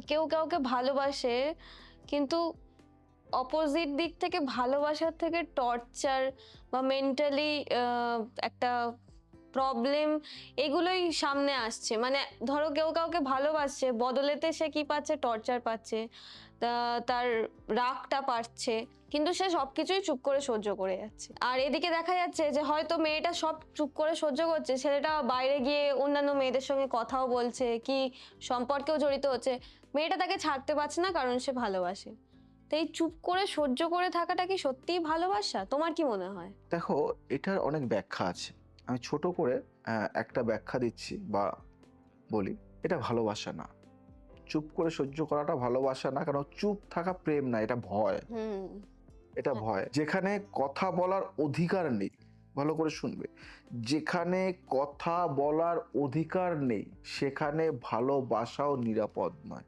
কেউ কাউকে ভালোবাসে, কিন্তু অপোজিট দিক থেকে ভালোবাসার থেকে টর্চার বা মেন্টালি একটা প্রবলেম, এগুলোই সামনে আসছে। মানে ধরো কেউ কাউকে ভালোবাসছে, বদলেতে সে কি পাচ্ছে? টর্চার পাচ্ছে, তার রাগটা পাচ্ছে, কিন্তু সে সবকিছুই চুপ করে সহ্য করে যাচ্ছে। আর এদিকে দেখা যাচ্ছে যে হয়তো মেয়েটা সব চুপ করে সহ্য করছে, ছেলেটা বাইরে গিয়ে অন্যান্য মেয়েদের সঙ্গে কথাও বলছে, কি সম্পর্কেও জড়িত হচ্ছে, মেয়েটা তাকে ছাড়তে পারছে না কারণ সে ভালোবাসে। তো এই চুপ করে সহ্য করে থাকাটা কি সত্যিই ভালোবাসা? তোমার কি মনে হয়? দেখো, এটার অনেক ব্যাখ্যা আছে। আমি ছোট করে একটা ব্যাখ্যা দিচ্ছি বা বলি, এটা ভালোবাসা না। চুপ করে সহ্য করাটা ভালোবাসা না, কারণ চুপ থাকা প্রেম না, এটা ভয়। হুম। এটা ভয়। যেখানে কথা বলার অধিকার নেই, ভালো করে শুনবে, যেখানে কথা বলার অধিকার নেই সেখানে ভালোবাসাও নিরাপদ নয়।